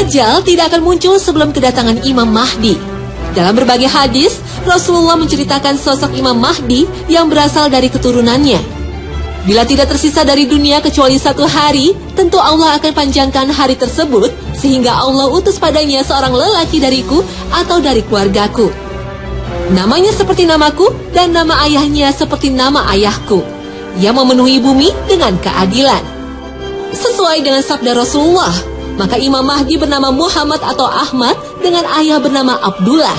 Dajjal tidak akan muncul sebelum kedatangan Imam Mahdi. Dalam berbagai hadis, Rasulullah menceritakan sosok Imam Mahdi yang berasal dari keturunannya. Bila tidak tersisa dari dunia kecuali 1 hari, tentu Allah akan panjangkan hari tersebut sehingga Allah utus padanya seorang lelaki dariku atau dari keluargaku. Namanya seperti namaku dan nama ayahnya seperti nama ayahku. Ia memenuhi bumi dengan keadilan. Sesuai dengan sabda Rasulullah, maka Imam Mahdi bernama Muhammad atau Ahmad dengan ayah bernama Abdullah.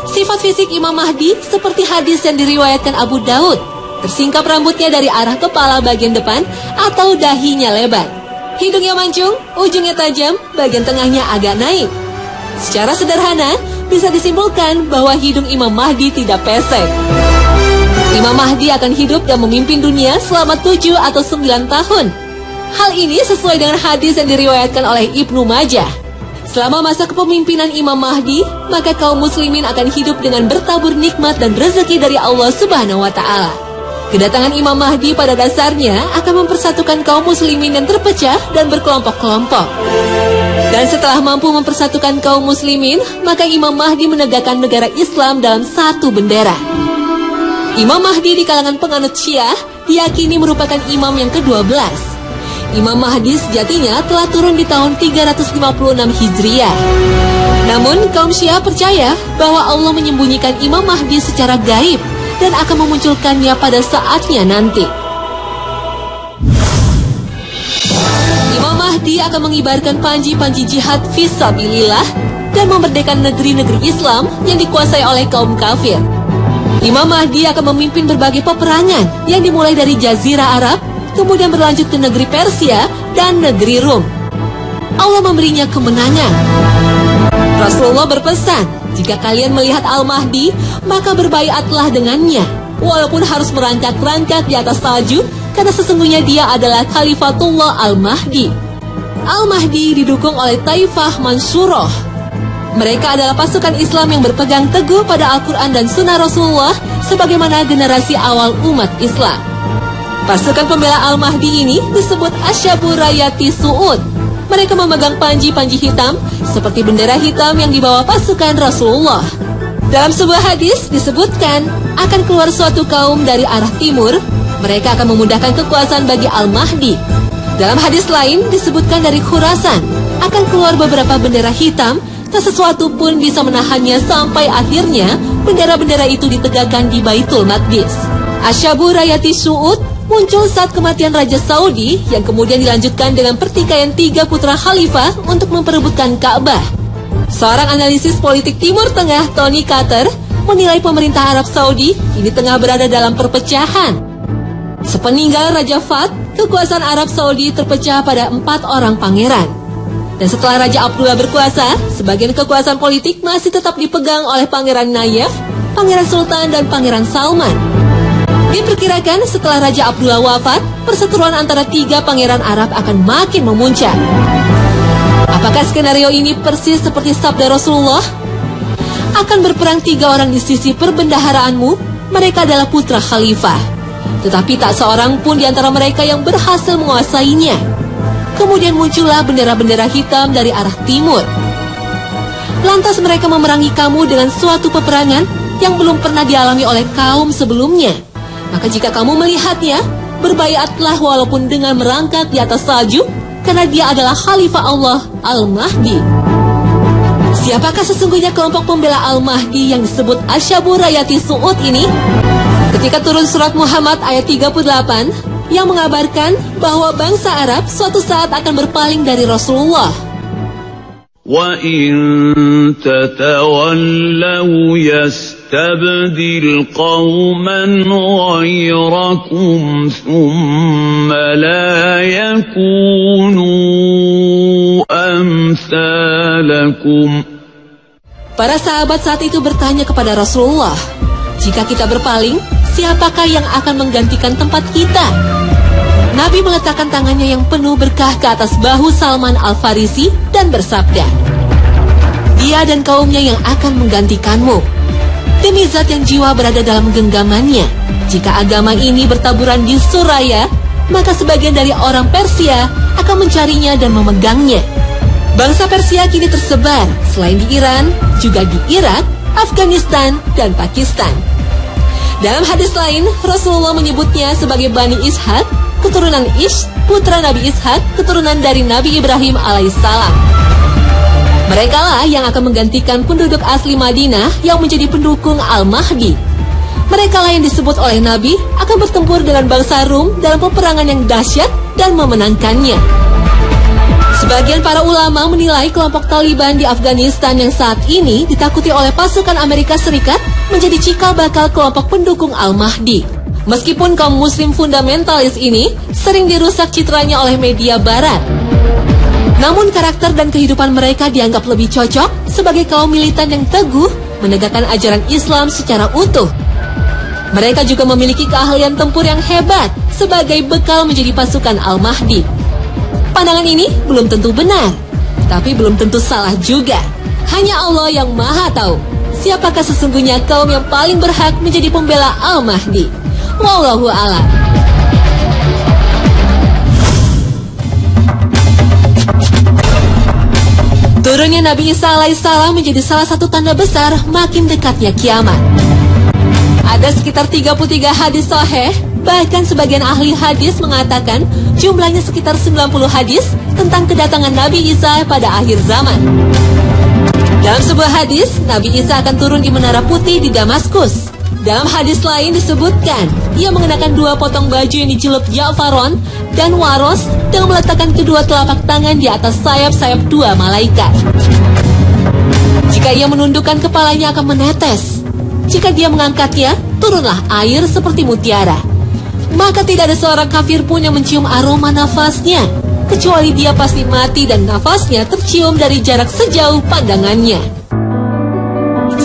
Sifat fisik Imam Mahdi seperti hadis yang diriwayatkan Abu Daud. Tersingkap rambutnya dari arah kepala bagian depan atau dahinya lebar. Hidungnya mancung, ujungnya tajam, bagian tengahnya agak naik. Secara sederhana, bisa disimpulkan bahwa hidung Imam Mahdi tidak pesek. Imam Mahdi akan hidup dan memimpin dunia selama 7 atau 9 tahun. Hal ini sesuai dengan hadis yang diriwayatkan oleh Ibnu Majah. Selama masa kepemimpinan Imam Mahdi, maka kaum muslimin akan hidup dengan bertabur nikmat dan rezeki dari Allah Subhanahu wa Ta'ala. Kedatangan Imam Mahdi pada dasarnya akan mempersatukan kaum muslimin yang terpecah dan berkelompok-kelompok. Dan setelah mampu mempersatukan kaum muslimin, maka Imam Mahdi menegakkan negara Islam dalam satu bendera. Imam Mahdi di kalangan penganut Syiah diyakini merupakan imam yang ke-12. Imam Mahdi sejatinya telah turun di tahun 356 Hijriah. Namun kaum Syiah percaya bahwa Allah menyembunyikan Imam Mahdi secara gaib dan akan memunculkannya pada saatnya nanti. Imam Mahdi akan mengibarkan panji-panji jihad fisabilillah dan memerdekakan negeri-negeri Islam yang dikuasai oleh kaum kafir. Imam Mahdi akan memimpin berbagai peperangan yang dimulai dari Jazirah Arab, kemudian berlanjut ke negeri Persia dan negeri Rum. Allah memberinya kemenangan. Rasulullah berpesan, jika kalian melihat Al-Mahdi, maka berbaiatlah dengannya, walaupun harus merangkak-rangkak di atas salju, karena sesungguhnya dia adalah Khalifatullah Al-Mahdi. Al-Mahdi didukung oleh Taifah Mansuroh. Mereka adalah pasukan Islam yang berpegang teguh pada Al-Quran dan Sunnah Rasulullah sebagaimana generasi awal umat Islam. Pasukan pembela Al-Mahdi ini disebut Asyabur Rayati Su'ud. Mereka memegang panji-panji hitam seperti bendera hitam yang dibawa pasukan Rasulullah. Dalam sebuah hadis disebutkan akan keluar suatu kaum dari arah timur. Mereka akan memudahkan kekuasaan bagi Al-Mahdi. Dalam hadis lain disebutkan dari Khurasan akan keluar beberapa bendera hitam. Tak sesuatu pun bisa menahannya sampai akhirnya bendera-bendera itu ditegakkan di Baitul Maqdis. Asyabur Rayati Su'ud muncul saat kematian Raja Saudi yang kemudian dilanjutkan dengan pertikaian 3 putra khalifah untuk memperebutkan Ka'bah. Seorang analisis politik Timur Tengah, Tony Carter, menilai pemerintah Arab Saudi kini tengah berada dalam perpecahan. Sepeninggal Raja Fahd, kekuasaan Arab Saudi terpecah pada 4 orang pangeran. Dan setelah Raja Abdullah berkuasa, sebagian kekuasaan politik masih tetap dipegang oleh Pangeran Nayef, Pangeran Sultan, dan Pangeran Salman. Diperkirakan setelah Raja Abdullah wafat, perseteruan antara 3 pangeran Arab akan makin memuncak. Apakah skenario ini persis seperti sabda Rasulullah? Akan berperang 3 orang di sisi perbendaharaanmu, mereka adalah putra khalifah. Tetapi tak seorang pun di antara mereka yang berhasil menguasainya. Kemudian muncullah bendera-bendera hitam dari arah timur. Lantas mereka memerangi kamu dengan suatu peperangan yang belum pernah dialami oleh kaum sebelumnya. Maka jika kamu melihatnya, berbaiatlah walaupun dengan merangkak di atas salju, karena dia adalah Khalifah Allah Al-Mahdi. Siapakah sesungguhnya kelompok pembela Al-Mahdi yang disebut Asyabur Rayati Su'ud ini? Ketika turun surat Muhammad ayat 38, yang mengabarkan bahwa bangsa Arab suatu saat akan berpaling dari Rasulullah. Wa in tatawallaw yastabdil qauman ghayrakum thumma la yakunu amsalakum. Para sahabat saat itu bertanya kepada Rasulullah, jika kita berpaling, siapakah yang akan menggantikan tempat kita? Nabi meletakkan tangannya yang penuh berkah ke atas bahu Salman Al-Farisi dan bersabda, dia dan kaumnya yang akan menggantikanmu. Demi zat yang jiwa berada dalam genggamannya, jika agama ini bertaburan di Suraya, maka sebagian dari orang Persia akan mencarinya dan memegangnya. Bangsa Persia kini tersebar selain di Iran, juga di Irak, Afghanistan, dan Pakistan. Dalam hadis lain, Rasulullah menyebutnya sebagai Bani Ishaq, keturunan Ish, putra Nabi Ishaq, keturunan dari Nabi Ibrahim alaihissalam. Mereka lah yang akan menggantikan penduduk asli Madinah yang menjadi pendukung Al-Mahdi. Mereka lah yang disebut oleh Nabi akan bertempur dengan bangsa Rum dalam peperangan yang dahsyat dan memenangkannya. Sebagian para ulama menilai kelompok Taliban di Afghanistan yang saat ini ditakuti oleh pasukan Amerika Serikat menjadi cikal bakal kelompok pendukung Al-Mahdi. Meskipun kaum muslim fundamentalis ini sering dirusak citranya oleh media barat, namun karakter dan kehidupan mereka dianggap lebih cocok sebagai kaum militan yang teguh menegakkan ajaran Islam secara utuh. Mereka juga memiliki keahlian tempur yang hebat sebagai bekal menjadi pasukan Al-Mahdi. Pandangan ini belum tentu benar, tapi belum tentu salah juga. Hanya Allah yang Maha Tahu siapakah sesungguhnya kaum yang paling berhak menjadi pembela Al-Mahdi. Wallahu a'lam. Turunnya Nabi Isa alaihissalam menjadi salah satu tanda besar makin dekatnya kiamat. Ada sekitar 33 hadis sahih, bahkan sebagian ahli hadis mengatakan jumlahnya sekitar 90 hadis tentang kedatangan Nabi Isa pada akhir zaman. Dalam sebuah hadis, Nabi Isa akan turun di Menara Putih di Damaskus. Dalam hadis lain disebutkan, ia mengenakan 2 potong baju yang dicelup Ja'faron dan Waros dengan meletakkan kedua telapak tangan di atas sayap-sayap 2 malaikat. Jika ia menundukkan kepalanya akan menetes. Jika dia mengangkatnya, turunlah air seperti mutiara. Maka tidak ada seorang kafir pun yang mencium aroma nafasnya, kecuali dia pasti mati dan nafasnya tercium dari jarak sejauh pandangannya.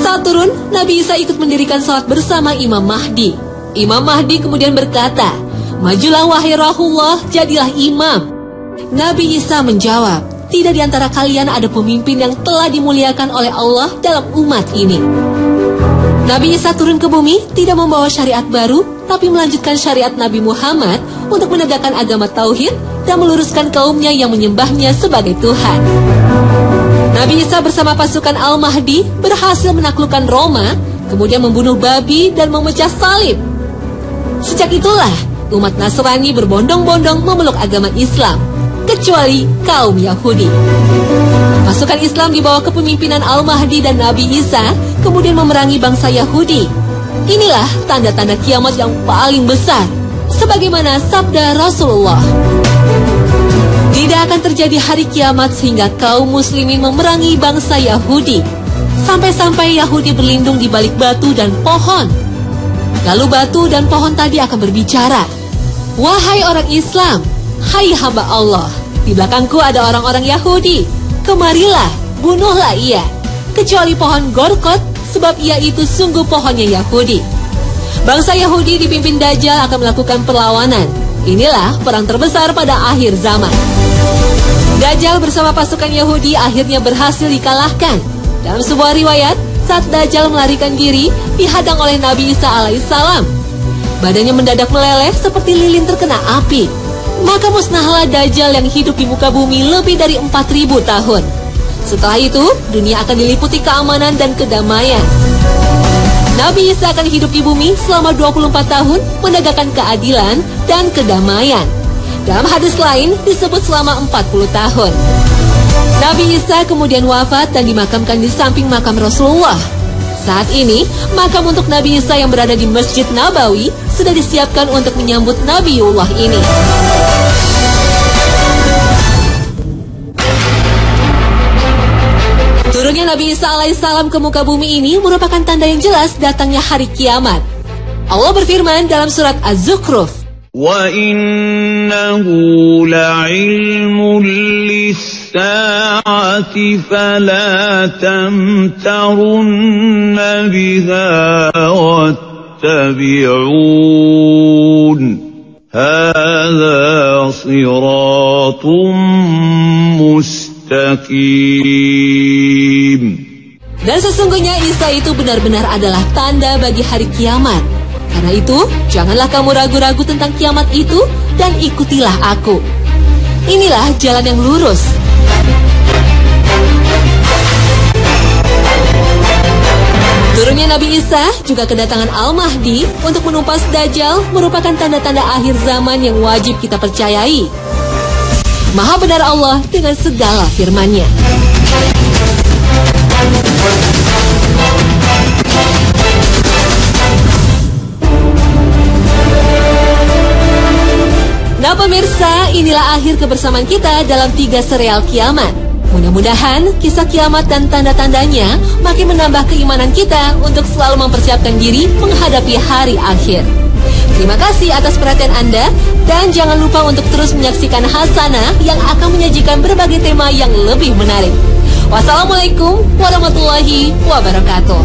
Saat turun, Nabi Isa ikut mendirikan salat bersama Imam Mahdi. Imam Mahdi kemudian berkata, "Majulah wahai Rasulullah, jadilah imam." Nabi Isa menjawab, "Tidak di antara kalian ada pemimpin yang telah dimuliakan oleh Allah dalam umat ini." Nabi Isa turun ke bumi tidak membawa syariat baru, tapi melanjutkan syariat Nabi Muhammad untuk menegakkan agama tauhid dan meluruskan kaumnya yang menyembahnya sebagai Tuhan. Nabi Isa bersama pasukan Al-Mahdi berhasil menaklukkan Roma, kemudian membunuh babi dan memecah salib. Sejak itulah umat Nasrani berbondong-bondong memeluk agama Islam, kecuali kaum Yahudi. Pasukan Islam di bawah kepemimpinan Al-Mahdi dan Nabi Isa kemudian memerangi bangsa Yahudi. Inilah tanda-tanda kiamat yang paling besar, sebagaimana sabda Rasulullah. Tidak akan terjadi hari kiamat sehingga kaum muslimin memerangi bangsa Yahudi, sampai-sampai Yahudi berlindung di balik batu dan pohon. Lalu batu dan pohon tadi akan berbicara, "Wahai orang Islam, hai hamba Allah, di belakangku ada orang-orang Yahudi. Kemarilah, bunuhlah ia, kecuali pohon Gorkot, sebab ia itu sungguh pohonnya Yahudi." Bangsa Yahudi dipimpin Dajjal akan melakukan perlawanan. Inilah perang terbesar pada akhir zaman. Dajjal bersama pasukan Yahudi akhirnya berhasil dikalahkan. Dalam sebuah riwayat, saat Dajjal melarikan diri, dihadang oleh Nabi Isa alaihissalam. Badannya mendadak meleleh seperti lilin terkena api. Maka musnahlah Dajjal yang hidup di muka bumi lebih dari 4.000 tahun. Setelah itu, dunia akan diliputi keamanan dan kedamaian. Nabi Isa akan hidup di bumi selama 24 tahun menegakkan keadilan dan kedamaian. Dalam hadis lain disebut selama 40 tahun. Nabi Isa kemudian wafat dan dimakamkan di samping makam Rasulullah. Saat ini, makam untuk Nabi Isa yang berada di Masjid Nabawi sudah disiapkan untuk menyambut Nabiullah ini. Turunnya Nabi Isa alaihissalam ke muka bumi ini merupakan tanda yang jelas datangnya hari kiamat. Allah berfirman dalam surat Az-Zukhruf, وَإِنَّهُ لَعِلْمٌ لِلسَّاعَةِ فَلَا تَمْتَرُنَّ بِهَا وَاتَّبِعُونِ هَذَا صِرَاطٌ مُسْتَقِيمٌ. Dan sesungguhnya Isa itu benar-benar adalah tanda bagi hari kiamat. Karena itu, janganlah kamu ragu-ragu tentang kiamat itu dan ikutilah aku. Inilah jalan yang lurus. Turunnya Nabi Isa, juga kedatangan Al-Mahdi untuk menumpas Dajjal merupakan tanda-tanda akhir zaman yang wajib kita percayai. Maha benar Allah dengan segala firman-Nya. Nah pemirsa, inilah akhir kebersamaan kita dalam 3 serial kiamat. Mudah-mudahan kisah kiamat dan tanda-tandanya makin menambah keimanan kita untuk selalu mempersiapkan diri menghadapi hari akhir. Terima kasih atas perhatian Anda dan jangan lupa untuk terus menyaksikan Hasanah yang akan menyajikan berbagai tema yang lebih menarik. Wassalamualaikum warahmatullahi wabarakatuh.